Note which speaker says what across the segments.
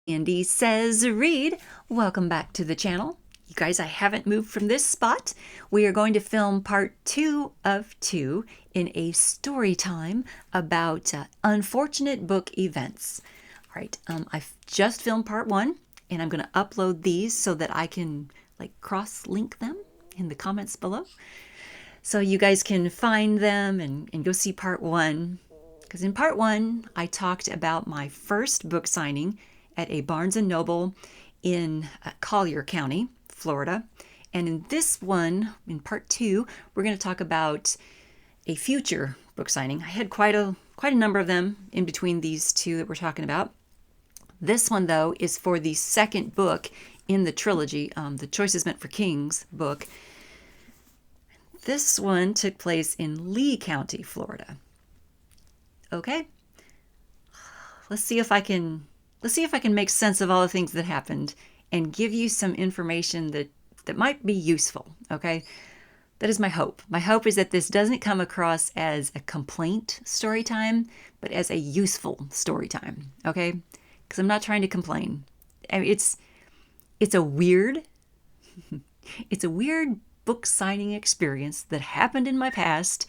Speaker 1: Sandy Says Read. Welcome back to the channel. You guys, I haven't moved from this spot. We are going to film part 2 of 2 in a story time about unfortunate book events. All right, I've just filmed part 1 and I'm going to upload these so that I can cross-link them in the comments below. So you guys can find them and go see part 1. Because in part 1, I talked about my first book signing at a Barnes & Noble in Collier County, Florida. And in this one, in part 2, we're going to talk about a future book signing. I had quite a number of them in between these two that we're talking about. This one, though, is for the second book in the trilogy, the Choices Meant for Kings book. This one took place in Lee County, Florida. Okay, let's see if I can make sense of all the things that happened and give you some information that might be useful. Okay, that is my hope. My hope is that this doesn't come across as a complaint story time, but as a useful story time. Okay, because I'm not trying to complain. I mean, it's a weird book signing experience that happened in my past,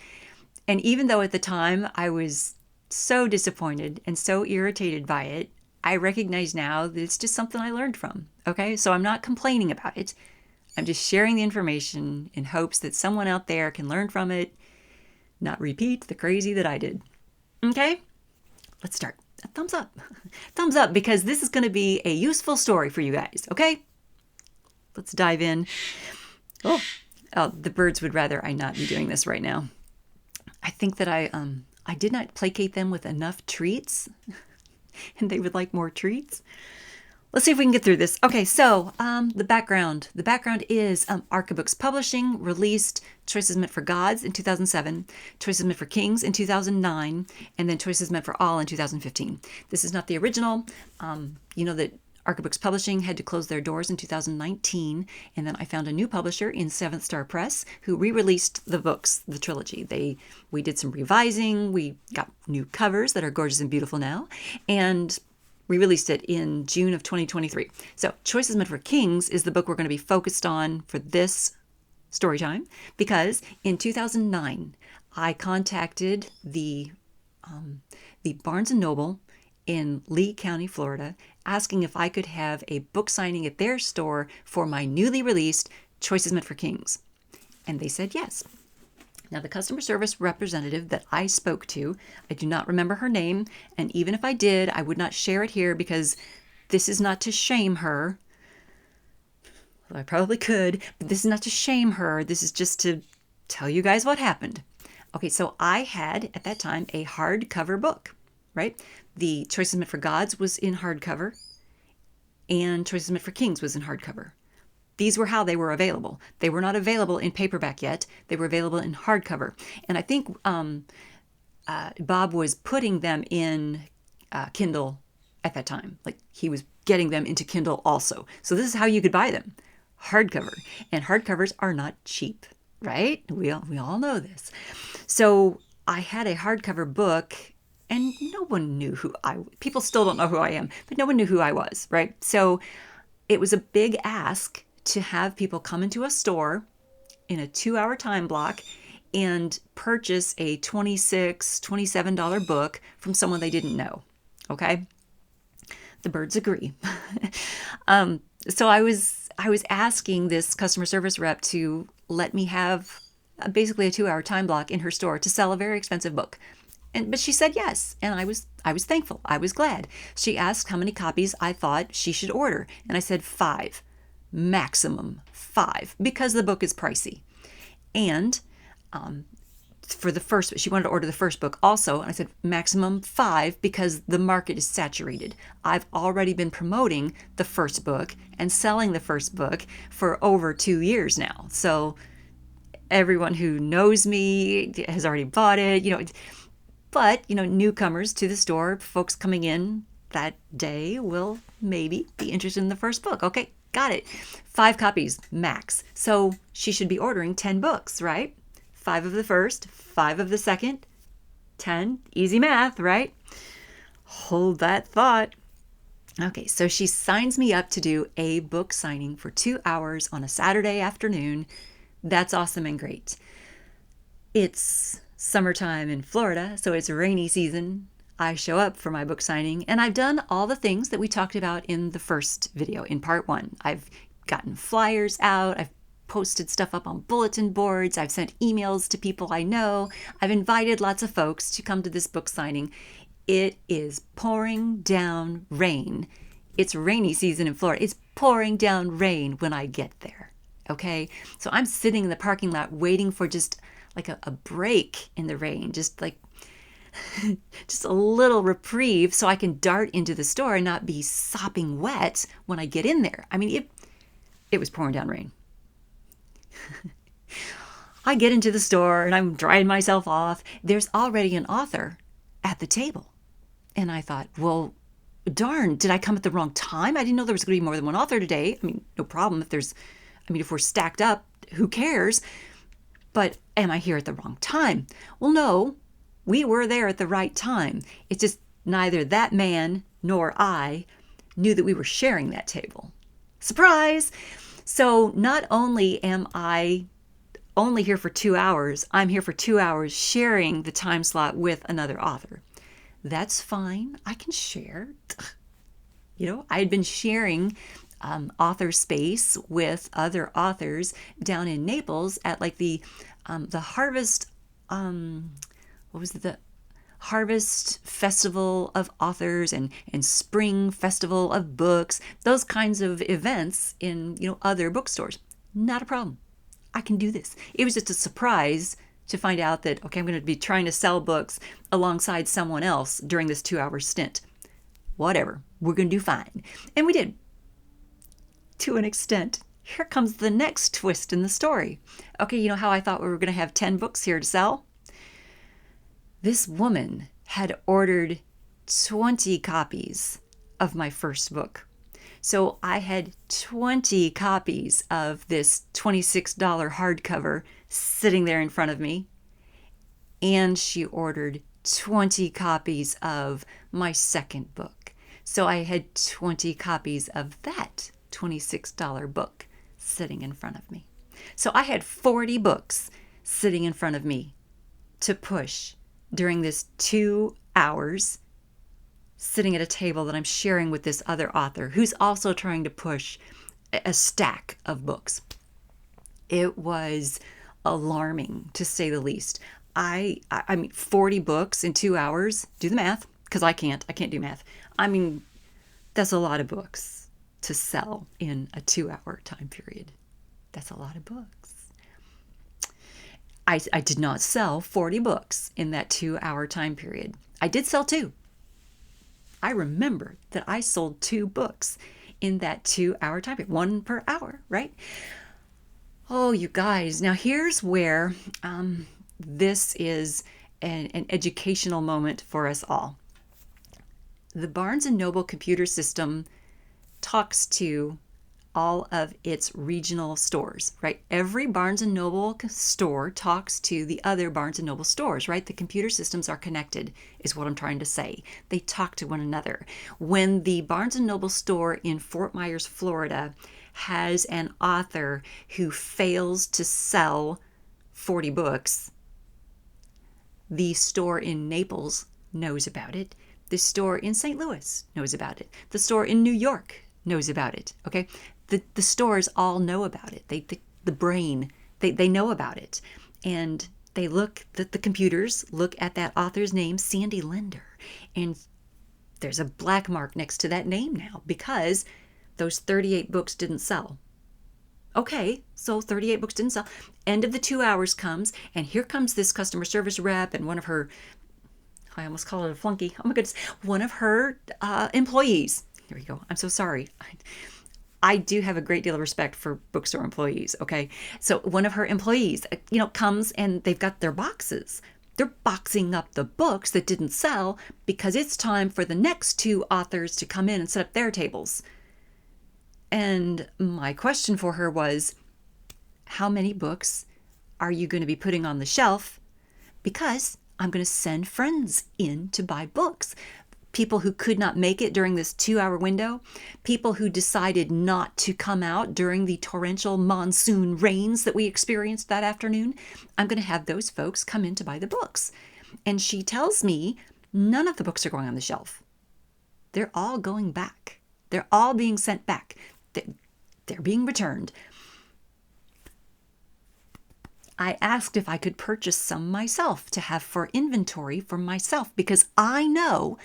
Speaker 1: and even though at the time I was so disappointed and so irritated by it, I recognize now that it's just something I learned from. Okay, so I'm not complaining about it. I'm just sharing the information in hopes that someone out there can learn from it, not repeat the crazy that I did. Okay, let's start. Thumbs up. Thumbs up, because this is going to be a useful story for you guys. Okay, let's dive in. Oh, the birds would rather I not be doing this right now. I think that I did not placate them with enough treats, and they would like more treats. Let's see if we can get through this. Okay, so the background. The background is Archibooks Publishing released Choices Meant for Gods in 2007, Choices Meant for Kings in 2009, and then Choices Meant for All in 2015. This is not the original. You know that Archibooks Publishing had to close their doors in 2019, and then I found a new publisher in Seventh Star Press who re-released the books, the trilogy. We did some revising, we got new covers that are gorgeous and beautiful now, and re-released it in June of 2023. So Choices Meant for Kings is the book we're going to be focused on for this story time, because in 2009 I contacted the Barnes & Noble in Lee County, Florida, asking if I could have a book signing at their store for my newly released Choices Meant for Kings. And they said yes. Now, the customer service representative that I spoke to, I do not remember her name, and even if I did, I would not share it here because this is not to shame her. Well, I probably could, but this is not to shame her. This is just to tell you guys what happened. Okay, so I had, at that time, a hardcover book, right? The Choices Meant for Gods was in hardcover, and Choices Meant for Kings was in hardcover. These were how they were available. They were not available in paperback yet. They were available in hardcover. And I think Bob was putting them in Kindle at that time. Like, he was getting them into Kindle also. So this is how you could buy them, hardcover. And hardcovers are not cheap, right? We all know this. So I had a hardcover book, and no one knew people still don't know who I am, but no one knew who I was, right? So it was a big ask to have people come into a store in a 2-hour time block and purchase a $26, $27 book from someone they didn't know, okay? The birds agree. So I was asking this customer service rep to let me have basically a 2-hour time block in her store to sell a very expensive book. But she said yes, and I was thankful. I was glad. She asked how many copies I thought she should order, and I said 5, maximum 5, because the book is pricey. And for the first, she wanted to order the first book also, and I said maximum 5 because the market is saturated. I've already been promoting the first book and selling the first book for over 2 years now. So everyone who knows me has already bought it, But, newcomers to the store, folks coming in that day will maybe be interested in the first book. Okay, got it. 5 copies, max. So she should be ordering 10 books, right? 5 of the first, 5 of the second, 10. Easy math, right? Hold that thought. Okay, so she signs me up to do a book signing for 2 hours on a Saturday afternoon. That's awesome and great. It's summertime in Florida, so it's rainy season. I show up for my book signing, and I've done all the things that we talked about in the first video, in part one. I've gotten flyers out, I've posted stuff up on bulletin boards, I've sent emails to people I know, I've invited lots of folks to come to this book signing. It is pouring down rain. It's rainy season in Florida. It's pouring down rain when I get there. Okay? So I'm sitting in the parking lot waiting for just like a break in the rain, just like just a little reprieve so I can dart into the store and not be sopping wet when I get in there. I mean, it was pouring down rain. I get into the store and I'm drying myself off. There's already an author at the table. And I thought, well, darn, did I come at the wrong time? I didn't know there was going to be more than one author today. I mean, no problem if we're stacked up, who cares? But am I here at the wrong time? Well, no, we were there at the right time. It's just neither that man nor I knew that we were sharing that table. Surprise! So not only am I only here for 2 hours, I'm here for 2 hours sharing the time slot with another author. That's fine. I can share. I had been sharing author space with other authors down in Naples at like the Harvest, the Harvest Festival of Authors and Spring Festival of Books, those kinds of events in, other bookstores. Not a problem. I can do this. It was just a surprise to find out that, okay, I'm going to be trying to sell books alongside someone else during this 2-hour stint. Whatever. We're going to do fine. And we did. To an extent. Here comes the next twist in the story. Okay, you know how I thought we were going to have 10 books here to sell? This woman had ordered 20 copies of my first book. So I had 20 copies of this $26 hardcover sitting there in front of me. And she ordered 20 copies of my second book. So I had 20 copies of that $26 book sitting in front of me. So I had 40 books sitting in front of me to push during this 2 hours sitting at a table that I'm sharing with this other author who's also trying to push a stack of books. It was alarming, to say the least. I mean, 40 books in 2 hours. Do the math, because I can't do math. I mean, that's a lot of books to sell in a 2-hour time period. That's a lot of books. I did not sell 40 books in that 2-hour time period. I did sell 2. I remember that I sold 2 books in that 2-hour time period, 1 per hour, right? Oh, you guys. Now here's where this is an educational moment for us all. The Barnes & Noble computer system talks to all of its regional stores, right? Every Barnes & Noble store talks to the other Barnes & Noble stores, right? The computer systems are connected, is what I'm trying to say. They talk to one another. When the Barnes & Noble store in Fort Myers, Florida, has an author who fails to sell 40 books, the store in Naples knows about it. The store in St. Louis knows about it. The store in New York knows about it, okay? The stores all know about it. The brain, they know about it. And they the computers look at that author's name, Sandy Linder. And there's a black mark next to that name now because those 38 books didn't sell. Okay, so 38 books didn't sell. End of the 2 hours comes, and here comes this customer service rep and one of her, I almost call it a flunky. Oh my goodness, one of her employees. Here we go. I'm so sorry. I do have a great deal of respect for bookstore employees, okay? So one of her employees, comes and they've got their boxes. They're boxing up the books that didn't sell because it's time for the next 2 authors to come in and set up their tables. And my question for her was, how many books are you going to be putting on the shelf? Because I'm going to send friends in to buy books. people who could not make it during this 2-hour window, people who decided not to come out during the torrential monsoon rains that we experienced that afternoon. I'm going to have those folks come in to buy the books. And she tells me none of the books are going on the shelf. They're all going back. They're all being sent back. They're being returned. I asked if I could purchase some myself to have for inventory for myself, because I know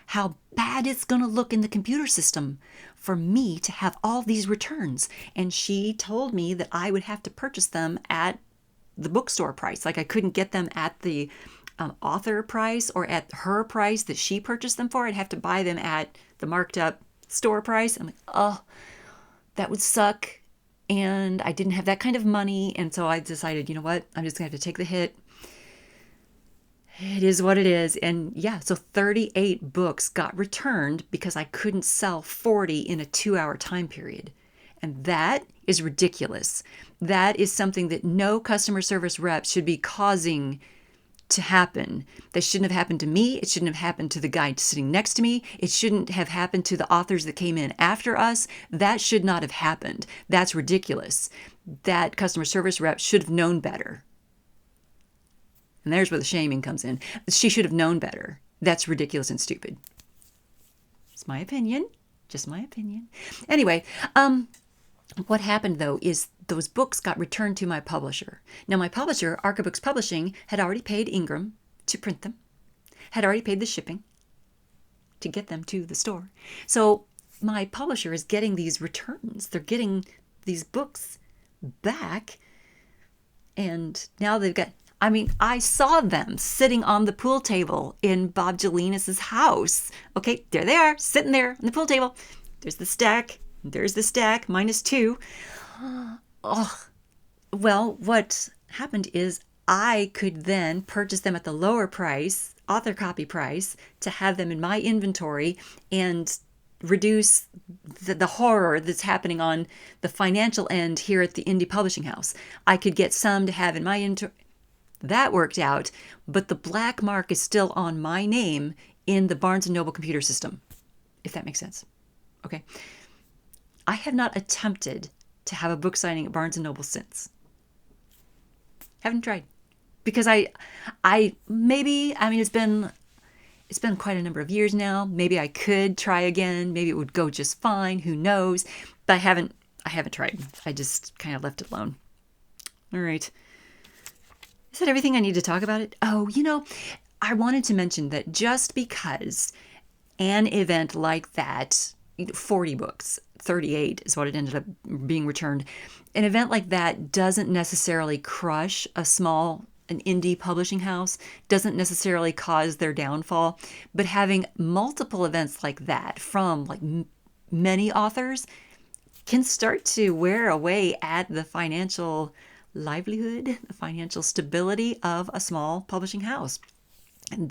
Speaker 1: how bad it's going to look in the computer system for me to have all these returns. And she told me that I would have to purchase them at the bookstore price. Like I couldn't get them at the author price or at her price that she purchased them for. I'd have to buy them at the marked up store price. I'm like, oh, that would suck. And I didn't have that kind of money. And so I decided, you know what? I'm just going to have to take the hit. It is what it is. And yeah, so 38 books got returned because I couldn't sell 40 in a 2-hour time period. And that is ridiculous. That is something that no customer service rep should be causing to happen. That shouldn't have happened to me. It shouldn't have happened to the guy sitting next to me. It shouldn't have happened to the authors that came in after us. That should not have happened. That's ridiculous. That customer service rep should have known better. And there's where the shaming comes in. She should have known better. That's ridiculous and stupid. It's my opinion. Just my opinion. Anyway, what happened though is those books got returned to my publisher. Now my publisher, Archibooks Publishing, had already paid Ingram to print them, had already paid the shipping to get them to the store. So my publisher is getting these returns. They're getting these books back. And now they've got, I mean, I saw them sitting on the pool table in Bob Jelinas' house. Okay, there they are, sitting there on the pool table. There's the stack. There's the stack, -2. Oh, well, what happened is I could then purchase them at the lower price, author copy price, to have them in my inventory and reduce the horror that's happening on the financial end here at the indie publishing house. I could get some to have in my inventory. That worked out, but the black mark is still on my name in the Barnes & Noble computer system, if that makes sense. Okay. I have not attempted to have a book signing at Barnes & Noble since. Haven't tried. Because it's been quite a number of years now. Maybe I could try again. Maybe it would go just fine. Who knows? But I haven't tried. I just kind of left it alone. All right. Is that everything I need to talk about it? Oh, I wanted to mention that just because an event like that, 40 books, 38 is what it ended up being returned. An event like that doesn't necessarily crush an indie publishing house, doesn't necessarily cause their downfall, but having multiple events like that from many authors can start to wear away at the financial livelihood, the financial stability of a small publishing house. And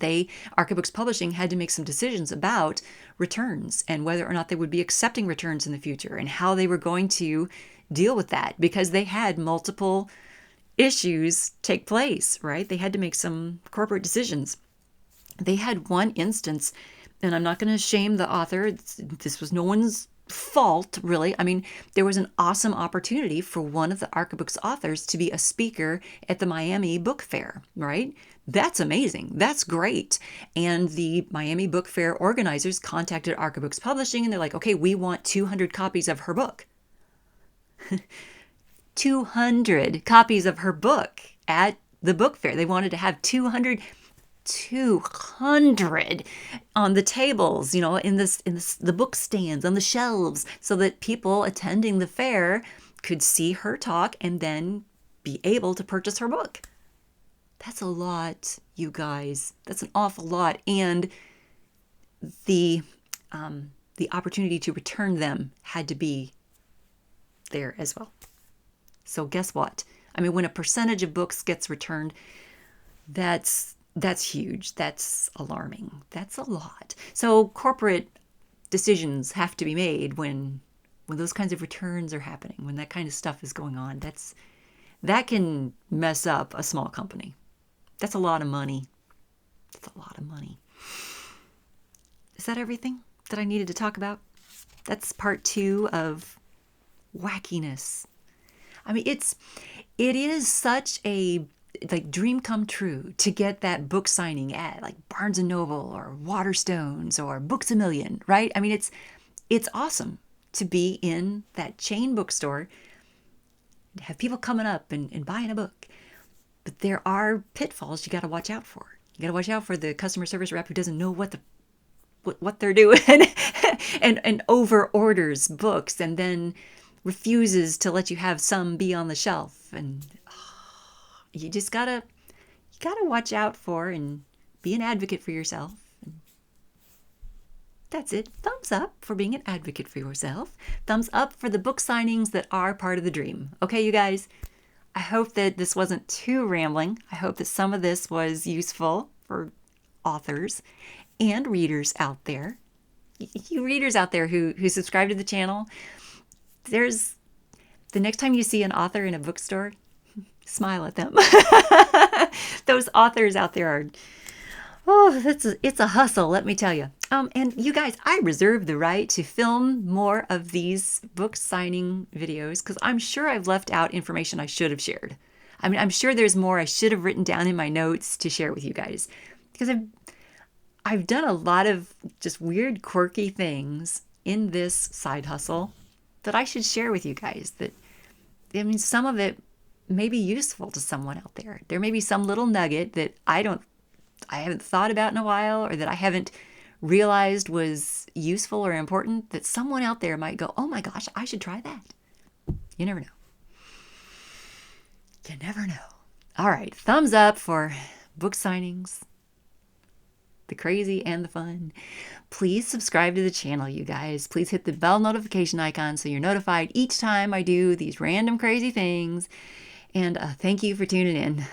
Speaker 1: Archibooks Publishing had to make some decisions about returns and whether or not they would be accepting returns in the future and how they were going to deal with that, because they had multiple issues take place, right? They had to make some corporate decisions. They had one instance, and I'm not going to shame the author. This was no one's fault, really. I mean, there was an awesome opportunity for one of the Archibooks authors to be a speaker at the Miami Book Fair, right? That's amazing. That's great. And the Miami Book Fair organizers contacted Archibooks Publishing, and they're like, okay, we want 200 copies of her book. 200 copies of her book at the book fair. They wanted to have 200 on the tables, in the book stands, on the shelves, so that people attending the fair could see her talk and then be able to purchase her book. That's a lot, you guys. That's an awful lot. And the opportunity to return them had to be there as well. So guess what? I mean, when a percentage of books gets returned, that's huge. That's alarming. That's a lot. So corporate decisions have to be made when those kinds of returns are happening, when that kind of stuff is going on. That can mess up a small company. That's a lot of money. That's a lot of money. Is that everything that I needed to talk about? That's part 2 of wackiness. I mean, it is such a like dream come true to get that book signing at like Barnes and Noble or Waterstones or Books a Million, right? I mean, it's awesome to be in that chain bookstore, have people coming up and buying a book. But there are pitfalls you got to watch out for. You got to watch out for the customer service rep who doesn't know what they're doing and over orders books and then refuses to let you have some be on the shelf. And you just gotta watch out for and be an advocate for yourself. And that's it. Thumbs up for being an advocate for yourself. Thumbs up for the book signings that are part of the dream. Okay, you guys? I hope that this wasn't too rambling. I hope that some of this was useful for authors and readers out there. You readers out there who subscribe to the channel, there's the next time you see an author in a bookstore, smile at them. Those authors out there are, it's a hustle, let me tell you. And you guys, I reserve the right to film more of these book signing videos because I'm sure I've left out information I should have shared. I mean, I'm sure there's more I should have written down in my notes to share with you guys because I've done a lot of just weird, quirky things in this side hustle that I should share with you guys. That, I mean, some of it may be useful to someone out there. There may be some little nugget that I haven't thought about in a while, or that I haven't realized was useful or important, that someone out there might go, oh my gosh, I should try that. You never know. You never know. All right, thumbs up for book signings, the crazy and the fun. Please subscribe to the channel, you guys. Please hit the bell notification icon so you're notified each time I do these random crazy things. And thank you for tuning in.